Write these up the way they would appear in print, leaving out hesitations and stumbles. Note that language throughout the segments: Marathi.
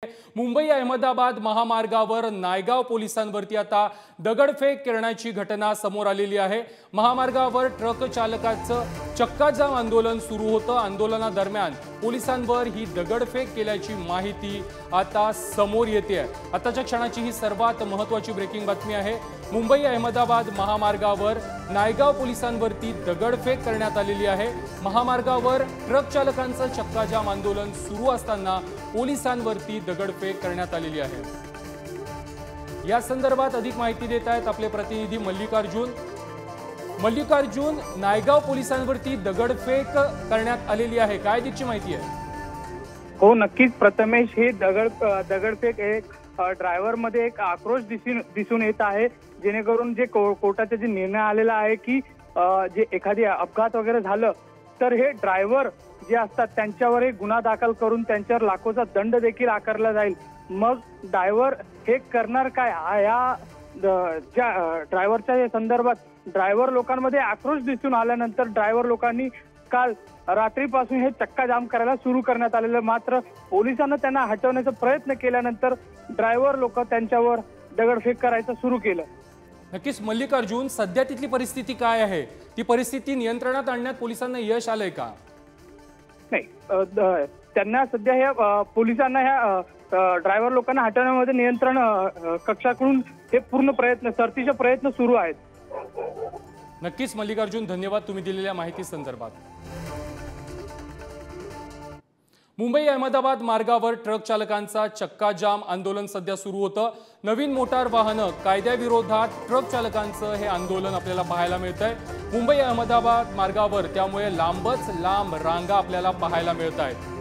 मुंबई अहमदाबाद महामार्गावर नायगाव पोलिसांवरती आता दगडफेक करण्याची घटना समोर आलेली आहे। महामार्गावर ट्रक चालकाचं चक्काजाम आंदोलन सुरू होतं। आंदोलनादरम्यान पोलिसांवर ही दगडफेक केल्याची माहिती आता समोर येते आहे। आताच्या क्षणाची ही सर्वात महत्त्वाची ब्रेकिंग बातमी आहे। मुंबई अहमदाबाद महामार्गावर नायगाव पोलिसांवरती दगडफेक करण्यात आलेली आहे। महामार्गावर ट्रक चालकांचं चक्काजाम आंदोलन सुरू असताना पोलिसांवरती दगडफेक करण्यात आलेली आहे। या संदर्भात अधिक माहिती देत आहेत आपले प्रतिनिधी मल्लिकार्जुन। नायगाव पोलिसांवरती दगडफेक करण्यात आलेली आहे, काय दिसची माहिती आहे? हो नक्कीच प्रथमेश, हे दगडफेक एक ड्रायव्हर मध्ये एक आक्रोश दिसून येत आहे, जेणेकरून जे कोर्टाचा जे निर्णय आलेला आहे की जे एखादी अपघात वगैरे झालं तर हे ड्रायव्हर जे असतात त्यांच्यावर एक गुन्हा दाखल करून त्यांच्यावर लाखोचा दंड देखील आकारला जाईल। मग ड्रायव्हर हे करणार काय, या ज्या ड्रायव्हरच्या संदर्भात ड्रायव्हर लोकांमध्ये आक्रोश दिसून आल्यानंतर ड्रायव्हर लोकांनी काल रात्रीपासून हे चक्का जाम करायला सुरू करण्यात आलेलं। मात्र पोलिसांना त्यांना हटवण्याचा प्रयत्न केल्यानंतर ड्रायव्हर लोक त्यांच्यावर दगडफेक करायचं सुरू केलं। नक्कीच मल्लिकार्जुन, सध्या तिथली परिस्थिती काय आहे? ती परिस्थिती नियंत्रणात आणण्यात पोलिसांना यश आलंय का? नाही, त्यांना सध्या ह्या पोलिसांना ह्या ड्रायव्हर लोकांना हटवण्यामध्ये नियंत्रण कक्षाकडून हे पूर्ण सरतीचे प्रयत्न सुरू आहेत। नक्कीच मल्लिकार्जुन, धन्यवाद तुम्ही दिलेल्या माहिती संदर्भात। मुंबई अहमदाबाद मार्गावर ट्रक चालकांचा चक्काजाम आंदोलन सध्या सुरू होतं। नवीन मोटार वाहनं कायद्याविरोधात ट्रक चालकांचं हे आंदोलन आपल्याला पाहायला मिळतंय मुंबई अहमदाबाद मार्गावर, त्यामुळे लांबच लांब रांगा आपल्याला पाहायला मिळत आहेत।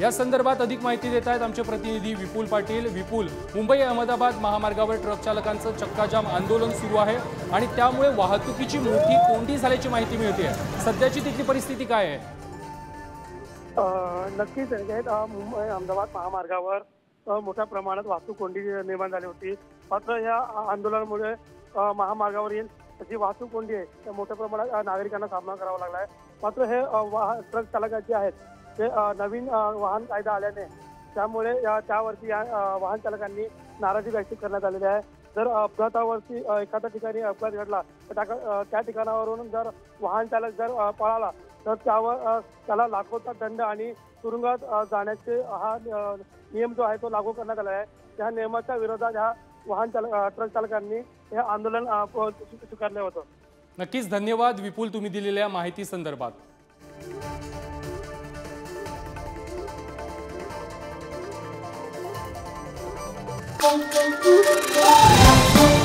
या संदर्भात अधिक माहिती देत आहेत आमचे प्रतिनिधी विपुल पाटील। विपुल, मुंबई अहमदाबाद महामार्गावर ट्रक चालकांचं चक्काजाम आंदोलन सुरू आहे आणि त्यामुळे वाहतुकीची मोठी कोंडी झाल्याची माहिती मिळते। सध्याची तिथली परिस्थिती काय आहे? नक्कीच मुंबई अहमदाबाद महामार्गावर मोठ्या प्रमाणात वाहतूक कोंडी निर्माण झाली होती। मात्र या आंदोलनामुळे महामार्गावरील जी वाहतूक कोंडी आहे त्या मोठ्या प्रमाणात नागरिकांना सामना करावा लागला आहे। मात्र हे ट्रक चालक जे आहेत ते नवीन वाहन कायदा आल्याने त्यामुळे त्यावरती वाहन चालकांनी नाराजी व्यक्त करण्यात आलेली आहे। जर अपघातावरती एखाद्या ठिकाणी अपघात घडला तर त्या ठिकाणावरून जर वाहन चालक जर पळाला तर त्याला लाखोचा दंड आणि तुरुंगात जाण्याचे हा नियम जो आहे तो लागू करण्यात आला आहे। त्या नियमाच्या विरोधात ट्रक चालकांनी हे आंदोलन स्वीकारले होतं। नक्कीच धन्यवाद विपुल, तुम्ही दिलेल्या माहिती संदर्भात। Thank you.